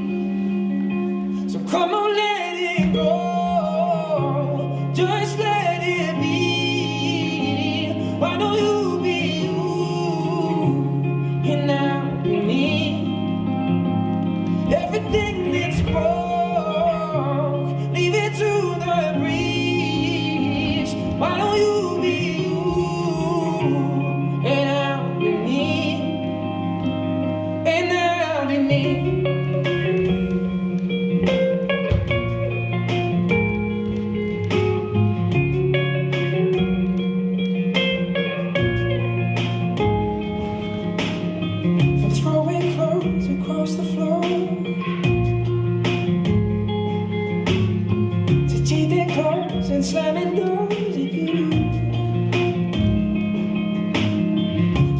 So come on, let it go. Just let it be. Why don't you be you? And I'll be me. Everything that's broke, leave it to the breeze. Why don't you be you? And I'll be me. And I'll be me. From throwing clothes across the floor to cheating clothes and slamming doors at you.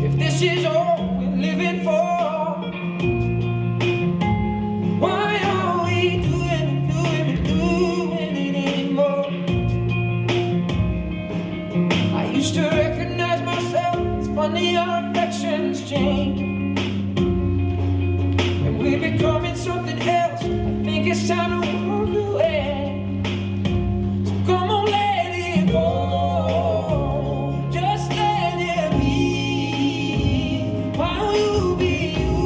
If this is all we're living for, why are we doing it anymore? I used to recognize myself. It's funny our affections change, and we're becoming something else. I think it's time to walk away. So come on, let it go. Just let it be. Why don't you be you?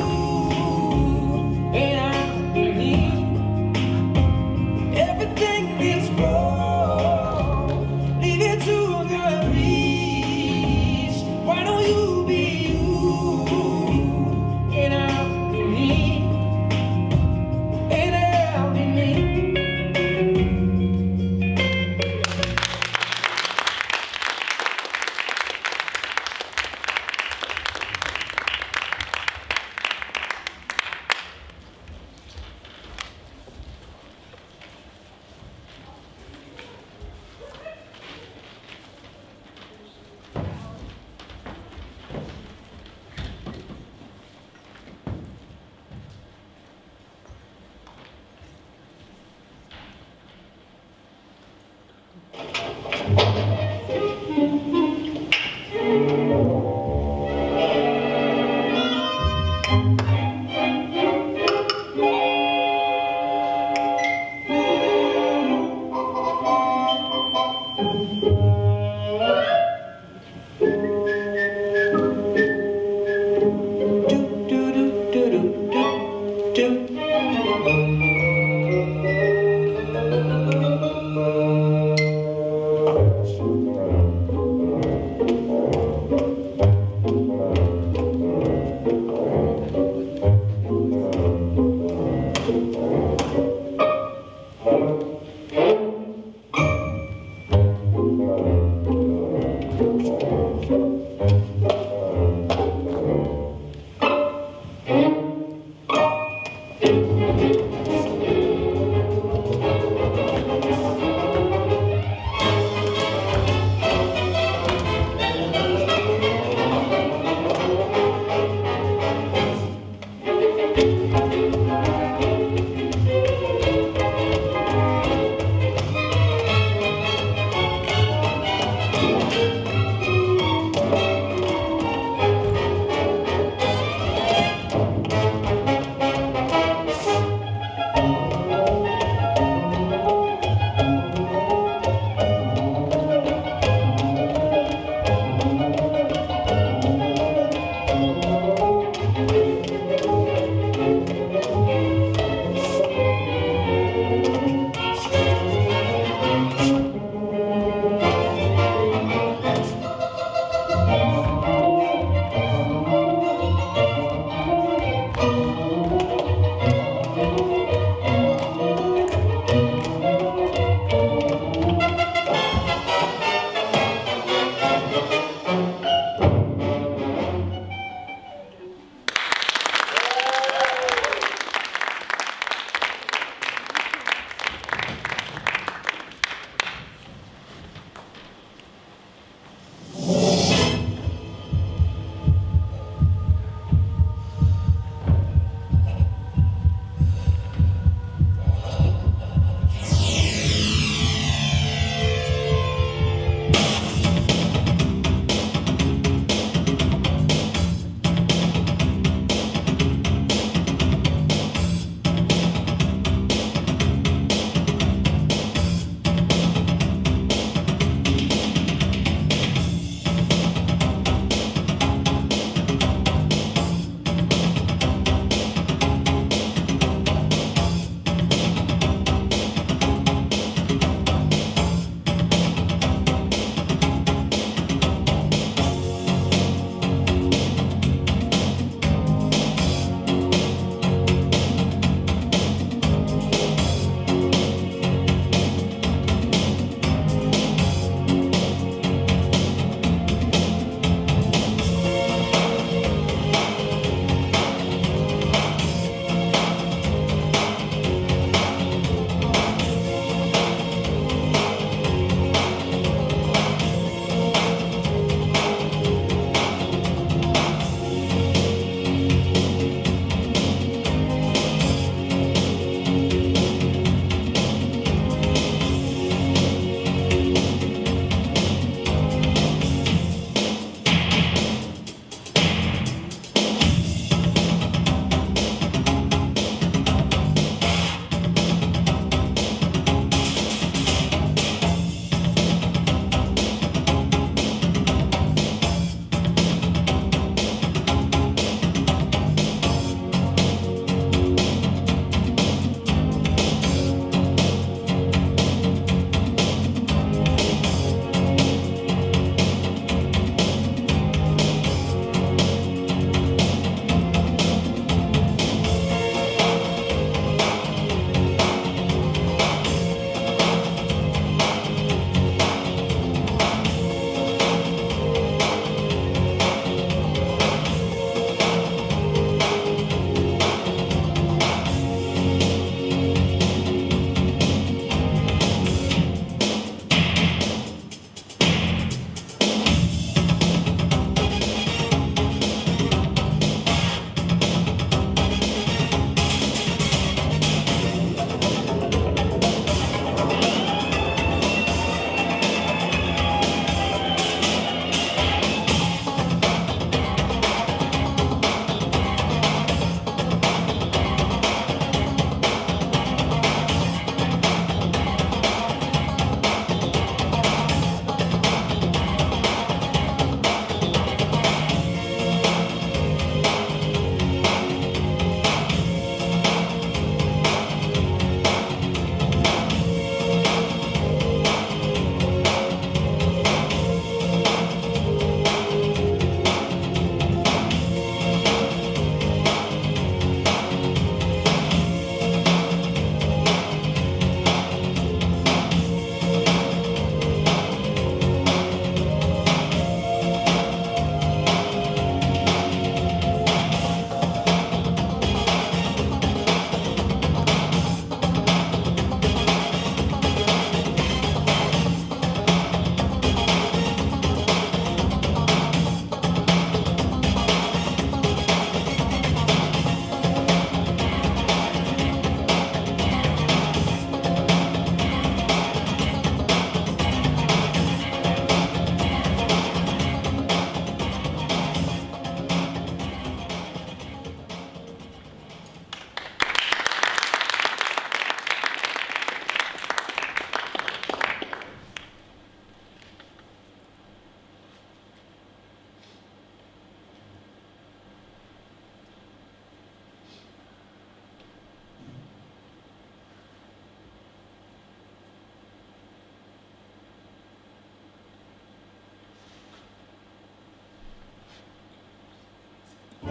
And I'll be me. Everything is broke, leave it to the breeze. Why don't you be you? And I'll be me. And I'll be me.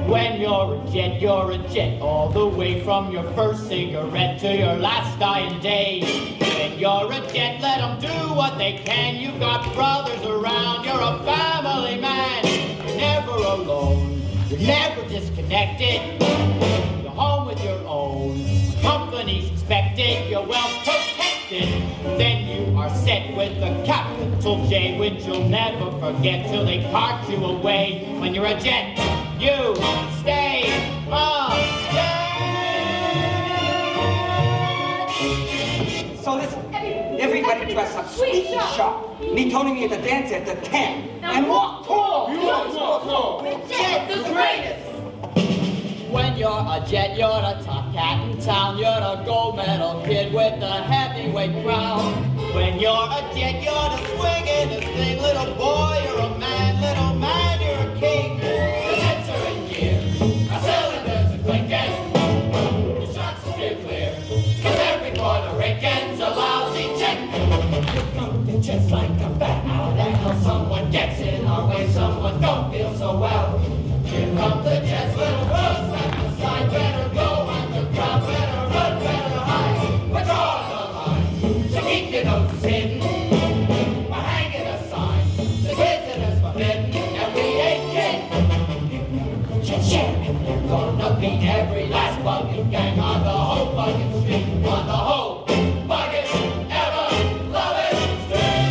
When you're a jet, all the way from your first cigarette to your last dying day. When you're a jet, let them do what they can. You've got brothers around, you're a family man. You're never alone, you're never disconnected. You're home with your own, company's expected, you're well protected. Then you are set with the capital J, which you'll never forget till they cart you away. When you're a jet, you stay on jet. So listen, everybody dress up sweet and sharp. Me Tony me at the dance at the 10. And walk tall. You always walk tall. Jet the greatest. When you're a jet, you're the top cat in town. You're the gold medal kid with the heavyweight crown. When you're a jet, you're the swingingest thing. Little boy, you're a man. Little man, you're a king. The jets are in gear. Our cylinders are clicking. The shots are steer clear. 'Cause every Puerto Rican's a lousy chick. Here come the jets like a bat out of hell. Someone gets in our way. Someone don't feel so well. Here come the jets, little girls step aside. Better go underground, better run, better hide. We're drawing the line, so keep your noses hidden. We're hanging a sign, the visitors forbidden, and we ain't kidding. Jet, and they're gonna be every last bugging gang on the whole bugging street, on the whole bugging ever loving street.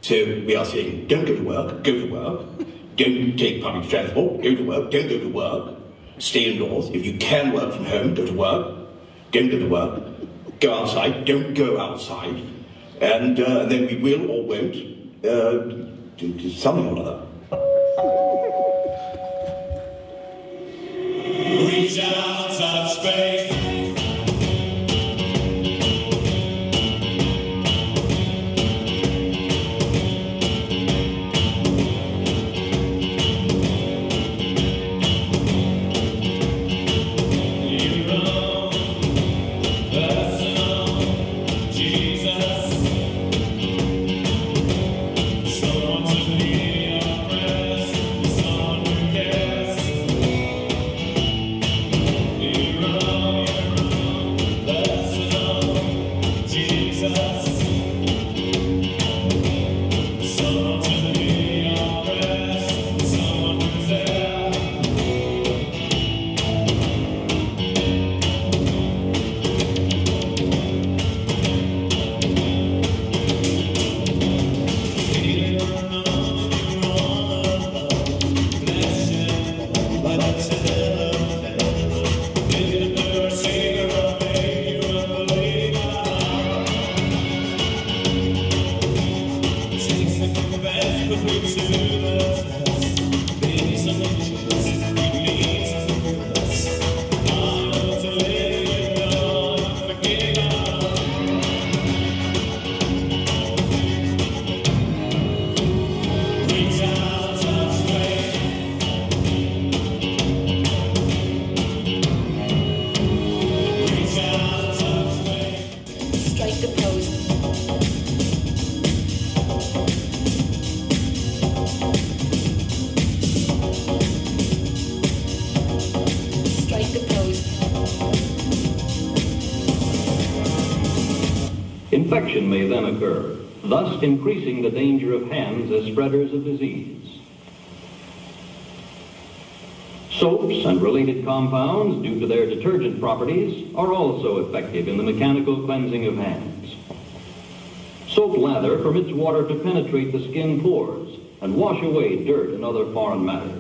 So we are saying, don't go to work, go to work. Don't take public transport, go to work, don't go to work. Stay indoors. If you can work from home, go to work. Don't go to work. Go outside, don't go outside. And then we will or won't do something or other. Reach out, touch faith. Infection may then occur, thus increasing the danger of hands as spreaders of disease. Soaps and related compounds, due to their detergent properties, are also effective in the mechanical cleansing of hands. Soap lather permits water to penetrate the skin pores and wash away dirt and other foreign matter.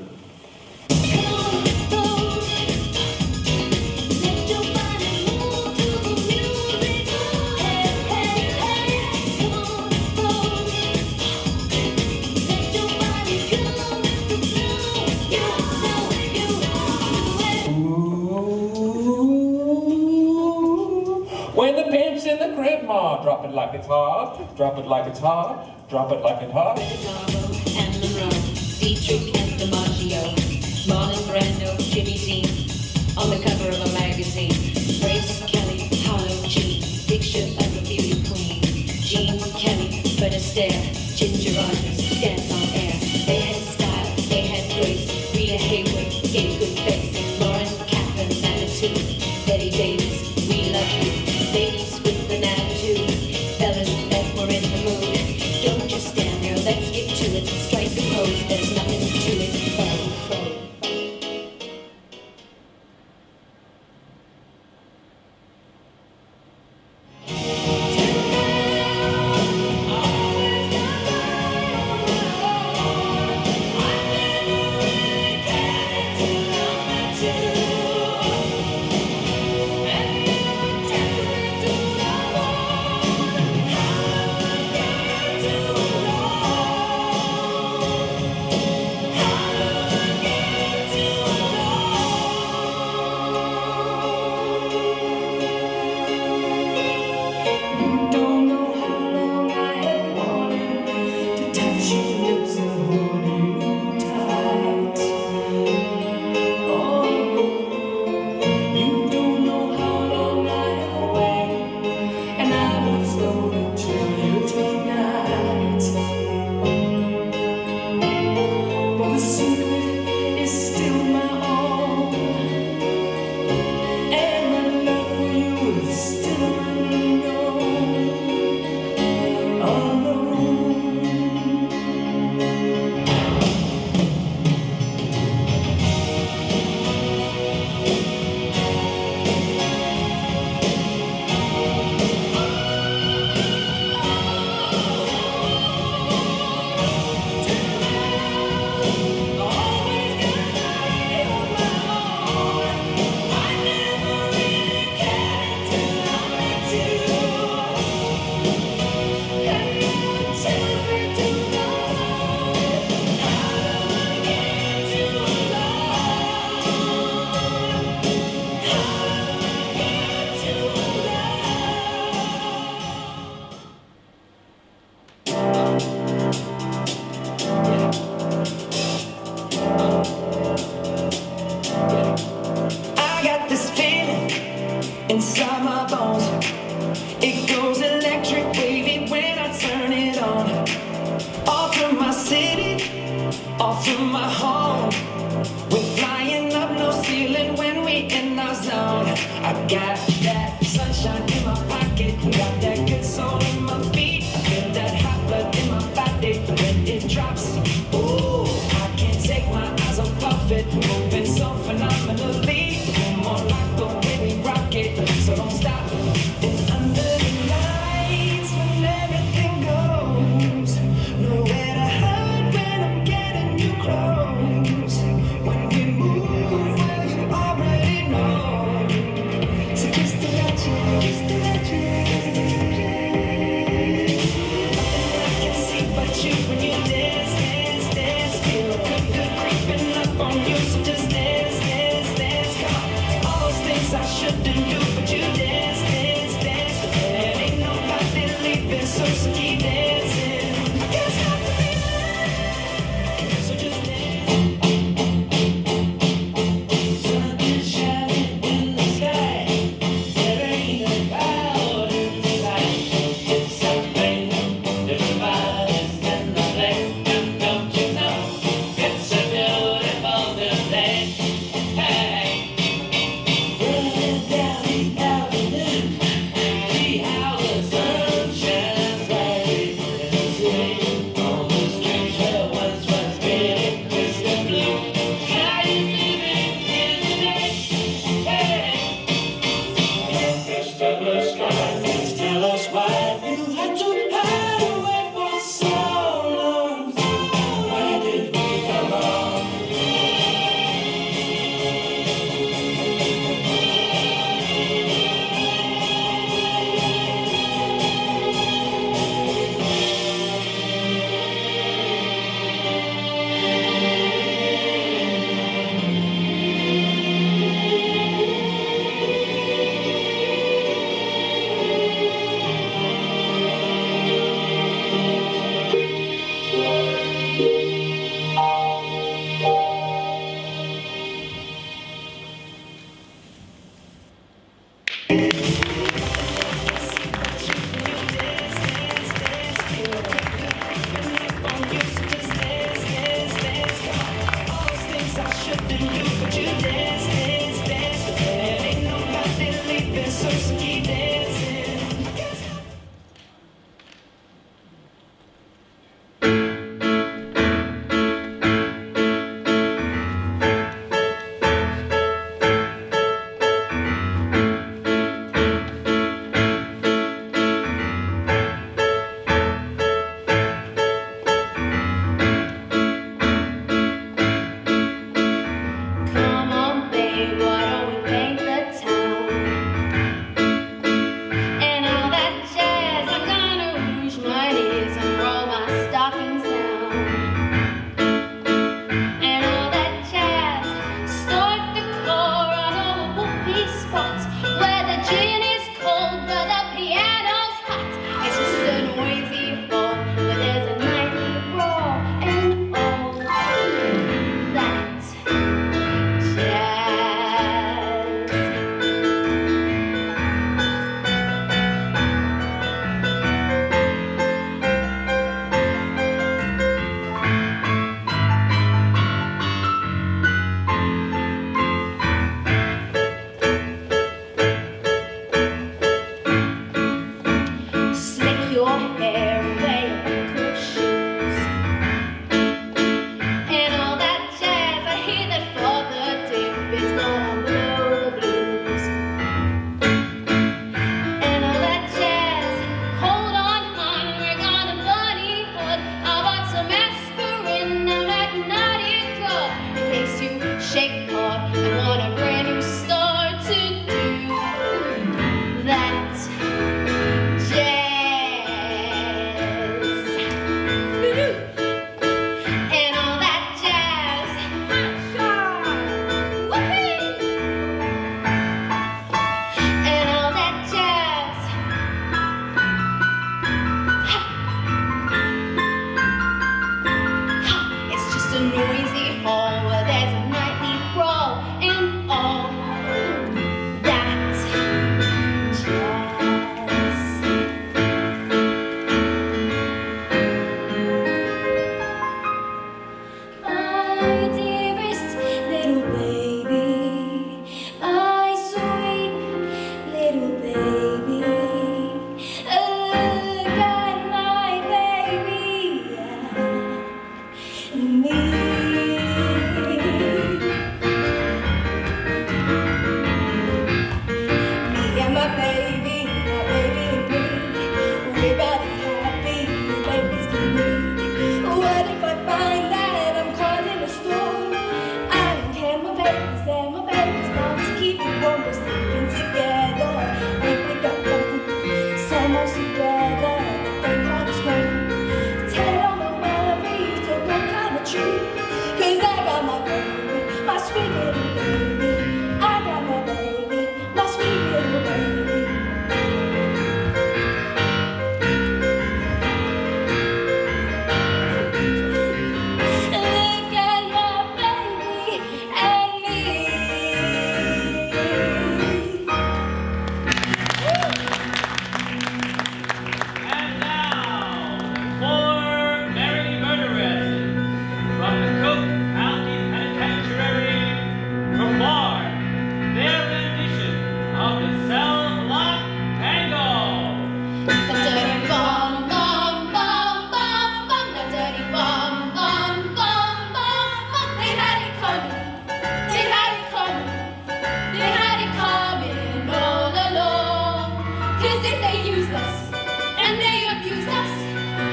When the pimp's in the crib, ma, drop it like it's hot, drop it like it's hot, drop it like it's hot. And Monroe, Dietrich and DiMaggio, Marlon Brando, Jimmy Dean, on the cover of a magazine. Grace Kelly, Harlow G, picture of a beauty queen. Jean Kelly, Fred Astaire, Ginger Rogers, dance on air. They had style, they had grace. Rita Hayworth gave good face. Lauren Catherine's attitude. Betty Davis, we love you. Ladies with an attitude. Fellas that were in the mood. Don't just stand there, let's get to it. Strike the pose, there's nothing to it. I got this feeling inside my bones. It goes electric wavy when I turn it on. All through my city, all through my home. We're flying up no ceiling when we in our zone. I got that sunshine in my pocket, got that good soul in my feet. I feel that hot blood in my body when it drops. Ooh, I can't take my eyes off it, moving so phenomenally. More like the way we rock it, so don't stop. And under the lights when everything goes, nowhere to hide when I'm getting you close. When we move, well you already know. So just to let you, just to let you. Nothing I can see but you when you dance, dance, dance. Feel good creeping up on you, so just dance, dance, dance. Come on, all those things I shouldn't do, but you dance, dance, dance. And ain't nobody leaving, so keep dancing. I can't stop the feeling, so just dance. Sun is shining in the sky. There ain't a cloud in sight. It's something everybody's in the day. And don't you know, it's a beautiful new day. Hey, running down the avenue, see how the sun shines bright.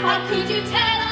How could you tell